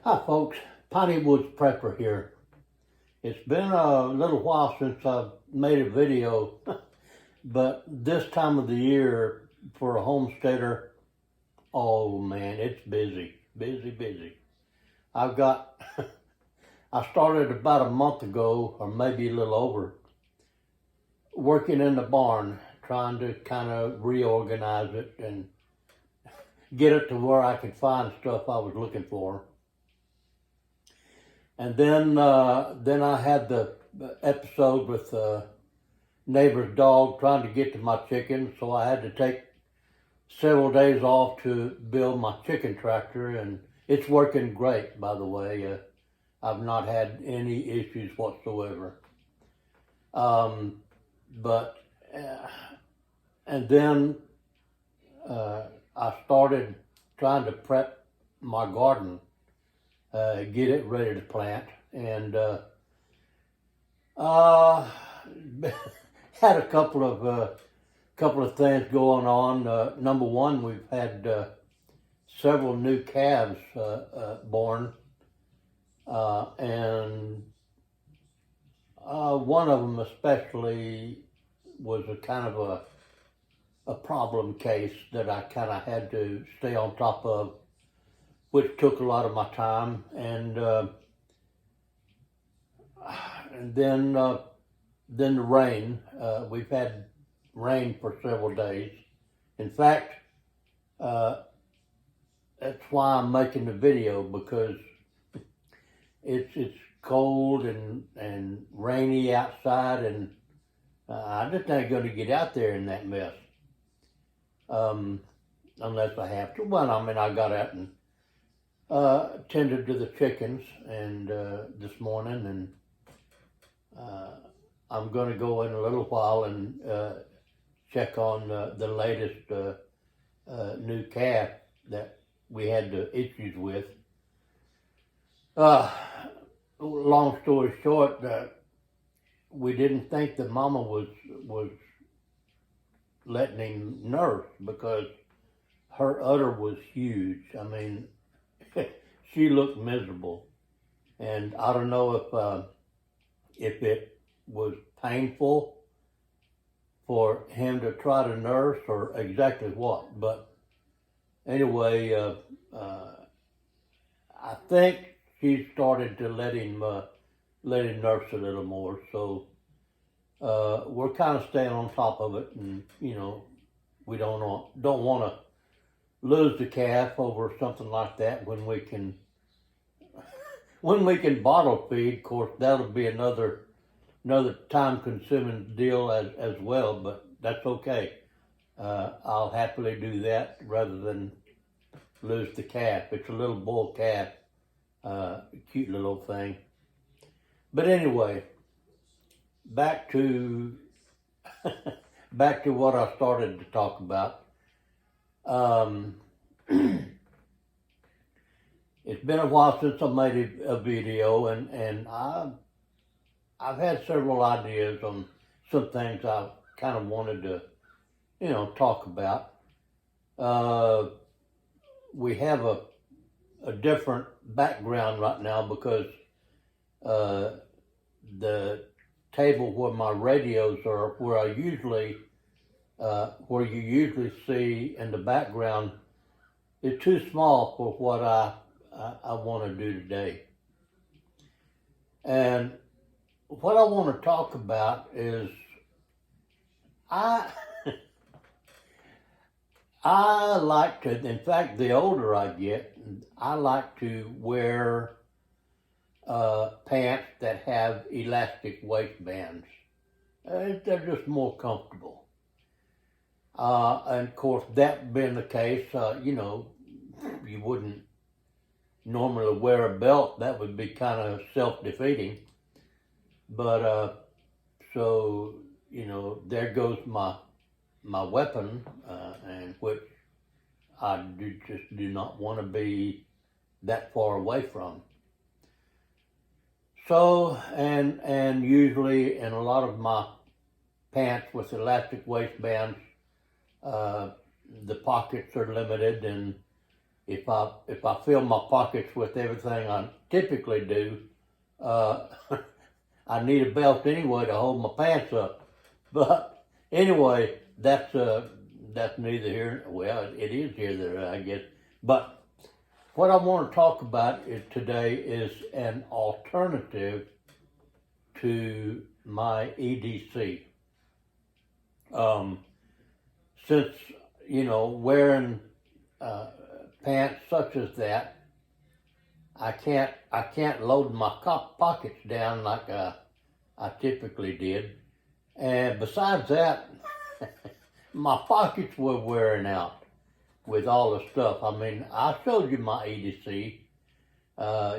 Hi folks, Piney Woods Prepper here. It's been a little while since I've made a video, but this time of the year for a homesteader, oh man, it's busy, busy. I've got, I started about a month ago, or maybe a little over, working in the barn, trying to kind of reorganize it and get it to where I could find stuff I was looking for. And then I had the episode with neighbor's dog trying to get to my chickens, so I had to take several days off to build my chicken tractor, and it's working great, by the way. I've not had any issues whatsoever. And then I started trying to prep my garden, get it ready to plant, and had a couple of things going on. Number one, we've had several new calves born, and one of them especially was a kind of a problem case that I kind of had to stay on top of, which took a lot of my time, and then the rain. We've had rain for several days. In fact, that's why I'm making the video, because it's cold and rainy outside, and I just ain't going to get out there in that mess unless I have to. Well, I mean, I got out and tended to the chickens and this morning, and I'm going to go in a little while and check on the latest new calf that we had the issues with. Long story short, we didn't think the mama was letting him nurse because her udder was huge. I mean, she looked miserable, and I don't know if it was painful for him to try to nurse or exactly what. But anyway, I think she started to let him nurse a little more. So we're kind of staying on top of it, and we don't want to lose the calf over something like that when we can bottle feed. Of course, that'll be another time-consuming deal as well, but that's okay. I'll happily do that rather than lose the calf. It's a little bull calf, cute little thing. But anyway, back to what I started to talk about. It's been a while since I made a video, and I've had several ideas on some things I kind of wanted to, talk about. We have a different background right now because the table where my radios are, where you usually see in the background, is too small for what I want to do today. And what I want to talk about is I like to, in fact, the older I get, I like to wear pants that have elastic waistbands. They're just more comfortable. And of course, that being the case, you wouldn't normally wear a belt. That would be kind of self-defeating. But so there goes my weapon, and which I just do not want to be that far away from. So, and usually in a lot of my pants with elastic waistbands, the pockets are limited, and if I fill my pockets with everything I typically do, I need a belt anyway to hold my pants up. But anyway, that's neither here. Well, it is here there, I guess. But what I want to talk about today is an alternative to my EDC. Since wearing pants such as that, I can't load my pockets down like I typically did, and besides that, my pockets were wearing out with all the stuff. I mean, I showed you my EDC.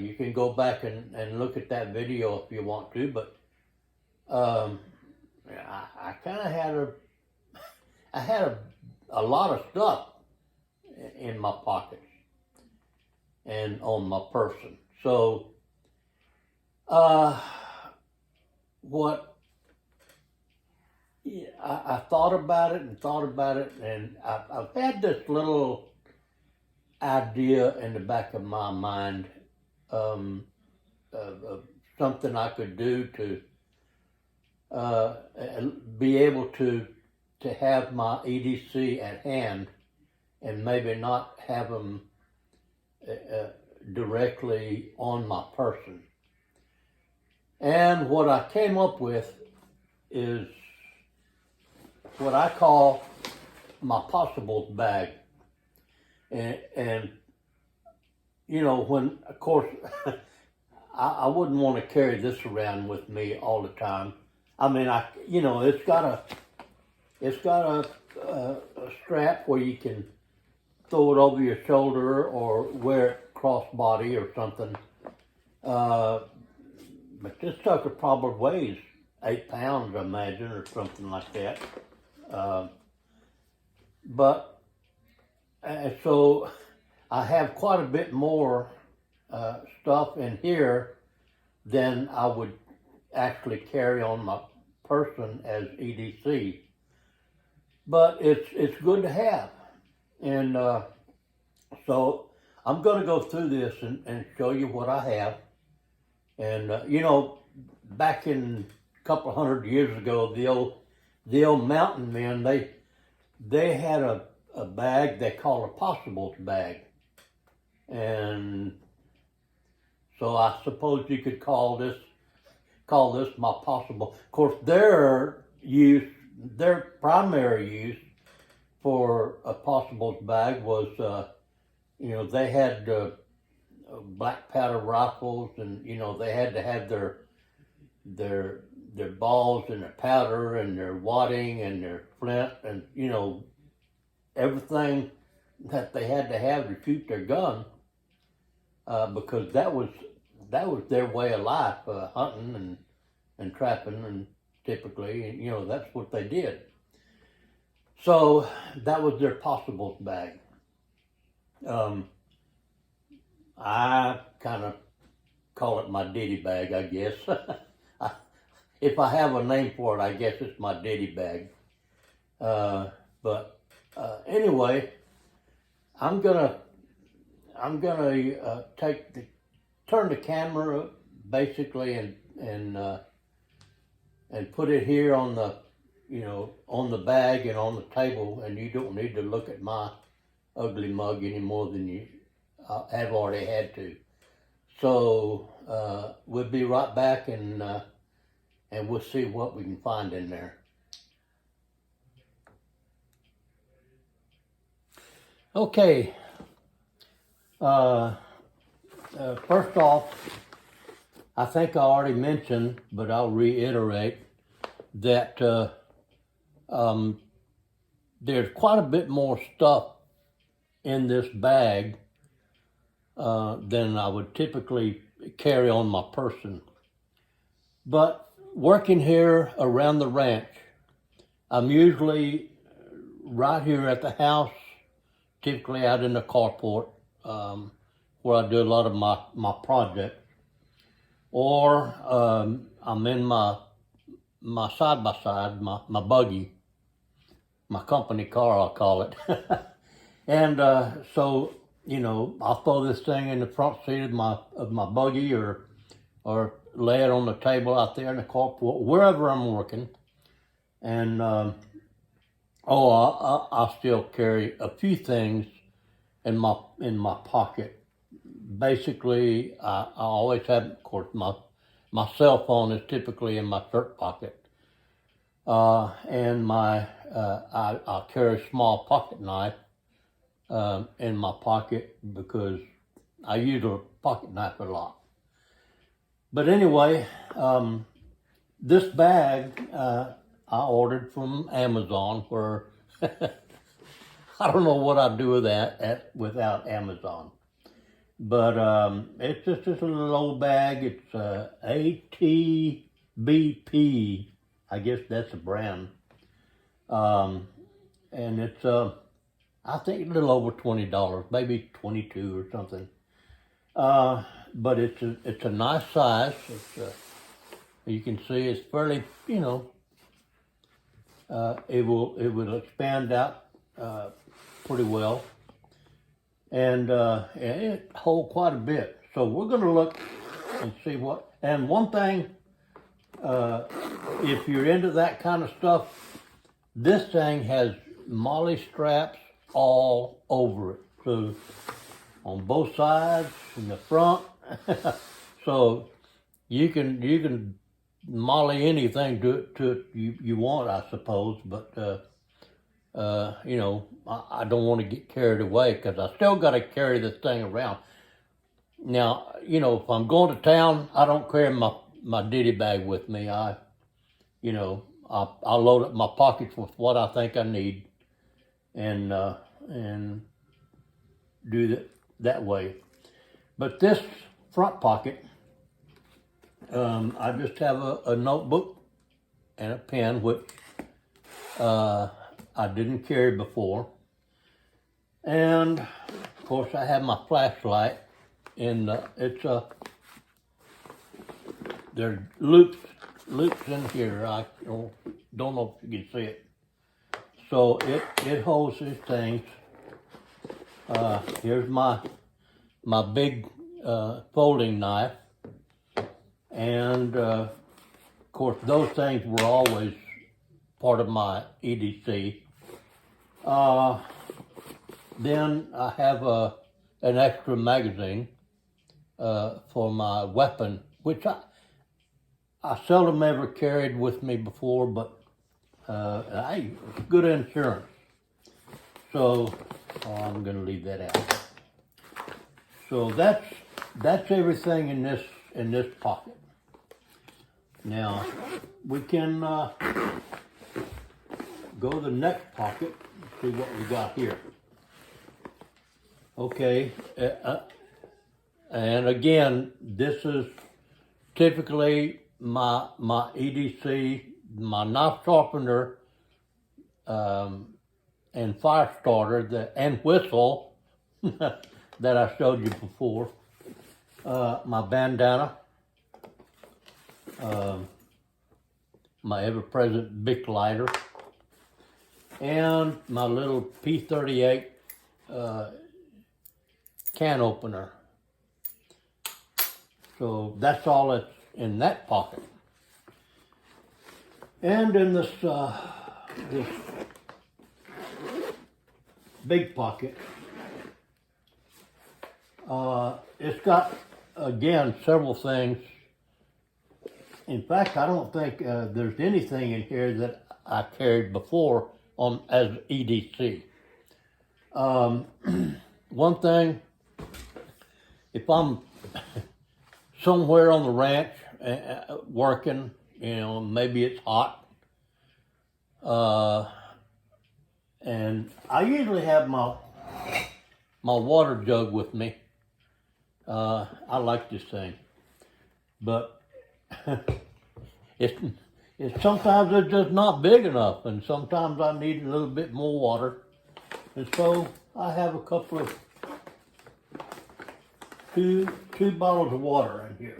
You can go back and look at that video if you want to, but I kind of had a lot of stuff in my pockets and on my person. So, I thought about it, and I've had this little idea in the back of my mind of something I could do to be able to have my EDC at hand and maybe not have them directly on my person. And what I came up with is what I call my possibles bag. And when, of course, I wouldn't want to carry this around with me all the time. I mean, it's got a strap where you can throw it over your shoulder or wear it crossbody or something. But this sucker probably weighs 8 pounds, I imagine, or something like that. So I have quite a bit more stuff in here than I would actually carry on my person as EDC. But it's good to have. And so I'm going to go through this and show you what I have. And, back in a couple hundred years ago, the old mountain men, they had a bag they called a possibles bag. And so I suppose you could call this my possible. Of course, their primary use for a possibles bag was, they had black powder rifles, and they had to have their balls and their powder and their wadding and their flint and everything that they had to have to shoot their gun, because that was their way of life, hunting and trapping, and typically, that's what they did. So that was their possibles bag. I kind of call it my ditty bag, I guess. If I have a name for it, I guess it's my ditty bag. But anyway, I'm gonna turn the camera basically and put it here on the on the bag and on the table, and you don't need to look at my ugly mug any more than you have already had to. So we'll be right back, and we'll see what we can find in there. Okay. First off, I think I already mentioned, but I'll reiterate that there's quite a bit more stuff in this bag than I would typically carry on my person. But working here around the ranch, I'm usually right here at the house, typically out in the carport, where I do a lot of my projects. Or I'm in my side-by-side, my buggy, my company car, I'll call it. And so you know, I'll throw this thing in the front seat of my buggy, or lay it on the table out there in the carport, wherever I'm working. And I still carry a few things in my pocket. Basically, I always have, of course, my cell phone is typically in my shirt pocket, and I carry a small pocket knife in my pocket because I use a pocket knife a lot. But anyway, this bag I ordered from Amazon, where I don't know what I'd do with that without Amazon. But it's just a little old bag. It's ATBP. I guess that's a brand. And it's I think a little over $20, maybe 22 or something. But it's a nice size. You can see it's fairly, you know, it will expand out pretty well, and it holds quite a bit. So we're going to look and see what. And one thing, if you're into that kind of stuff, this thing has MOLLE straps all over it. So on both sides, in the front, so you can MOLLE anything to it you want, I suppose. But you know, I don't want to get carried away, because I still got to carry this thing around. Now, you know, if I'm going to town, I don't carry my ditty bag with me. I load up my pockets with what I think I need, and do that way. But this front pocket, I just have a notebook and a pen, which I didn't carry before. And of course I have my flashlight, and there's loops in here. I don't know if you can see it. So it holds these things. Here's my big folding knife, and of course those things were always part of my EDC. Then I have an extra magazine for my weapon, which I seldom ever carried with me before, but good insurance. So I'm going to leave that out. So that's everything in this pocket. Now we can go to the next pocket and see what we got here. Okay, and again, this is typically my EDC, my knife sharpener, and fire starter, and whistle that I showed you before. My bandana, my ever-present Bic lighter, and my little P38 can opener. So that's all that's in that pocket. And in this big pocket, it's got, again, several things. In fact, I don't think there's anything in here that I carried before as EDC. One thing, if I'm somewhere on the ranch working, you know, maybe it's hot, and I usually have my water jug with me. I like this thing, but it's sometimes it's just not big enough, and sometimes I need a little bit more water, and so I have a couple of two bottles of water in here.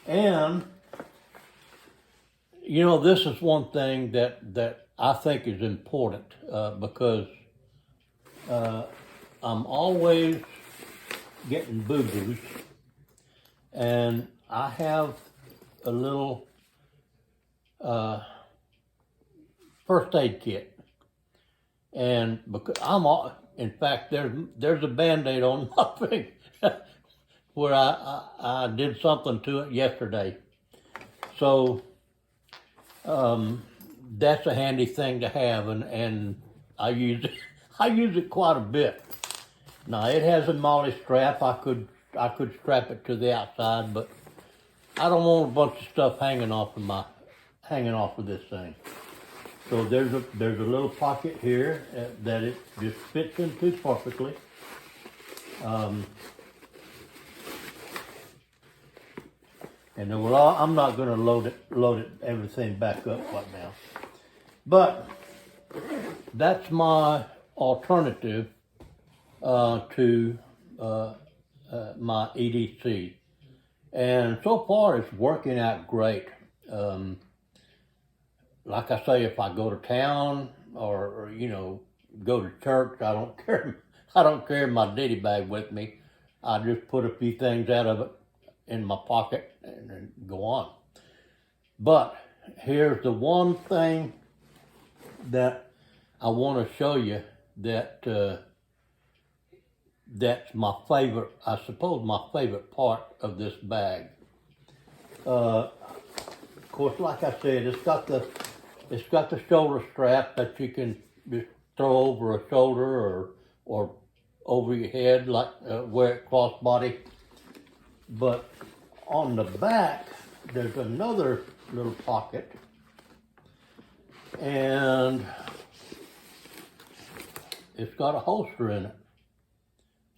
And you know, this is one thing that I think is important, because I'm always getting boo-boos, and I have a little first aid kit. And because in fact, there's a Band-Aid on my finger where I did something to it yesterday. So that's a handy thing to have, and I use it. I use it quite a bit. Now it has a molly strap. I could strap it to the outside, but I don't want a bunch of stuff hanging off of this thing. So there's a little pocket here that it just fits into perfectly. And then I'm not going to load it everything back up right now. But that's my alternative to my EDC, and so far it's working out great. Like I say, if I go to town or go to church, I don't carry my ditty bag with me. I just put a few things out of it in my pocket and then go on. But here's the one thing that I want to show you that that's my favorite, I suppose my favorite part of this bag. Of course, like I said, it's got the shoulder strap that you can just throw over a shoulder or over your head, like wear it crossbody. But on the back, there's another little pocket, and it's got a holster in it.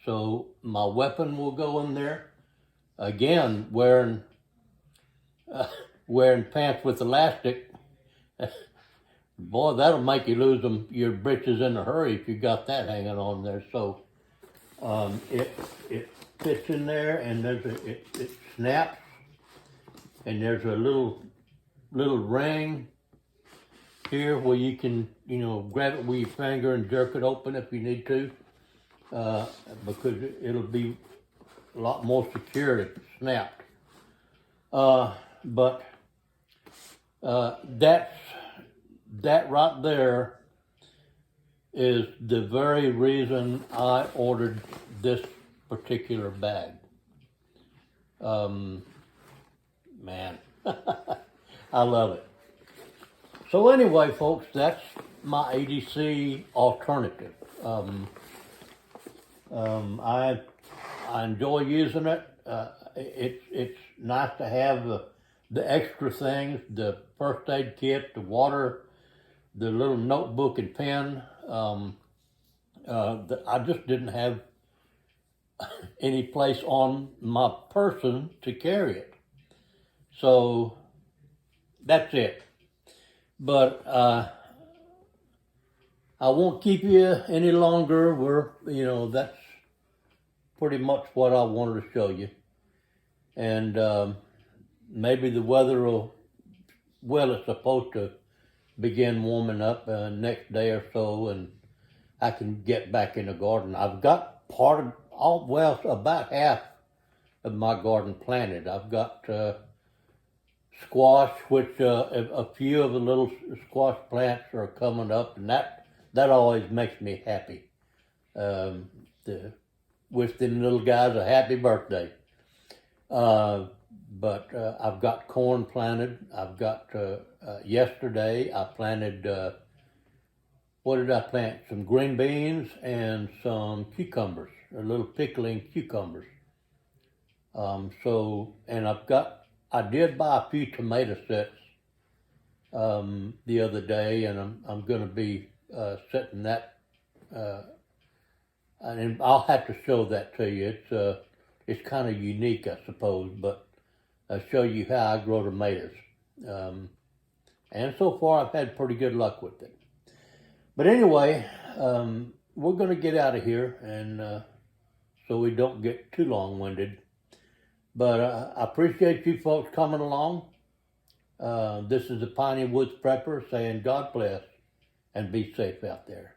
So my weapon will go in there. Again, wearing pants with elastic, boy, that'll make you lose your britches in a hurry if you got that hanging on there. So it fits in there, and it snaps, and there's a little ring here where you can grab it with your finger and jerk it open if you need to, because it'll be a lot more secure if it's snapped. But that right there is the very reason I ordered this particular bag. Man, I love it. So anyway, folks, that's my EDC Alternative. I enjoy using it. It's nice to have the extra things, the first aid kit, the water, the little notebook and pen. I just didn't have any place on my person to carry it. So that's it. But I won't keep you any longer. That's pretty much what I wanted to show you. And maybe the weather it's supposed to begin warming up next day or so, and I can get back in the garden. I've got about half of my garden planted. I've got squash, which a few of the little squash plants are coming up, and that always makes me happy. To wish them little guys a happy birthday. But I've got corn planted. I've got yesterday I planted. What did I plant? Some green beans and some cucumbers, a little pickling cucumbers. I did buy a few tomato sets the other day, and I'm going to be setting that. And I'll have to show that to you. It's kind of unique, I suppose, but I'll show you how I grow tomatoes. And so far, I've had pretty good luck with it. But anyway, we're going to get out of here, and so we don't get too long-winded. But I appreciate you folks coming along. This is the Piney Woods Prepper saying God bless and be safe out there.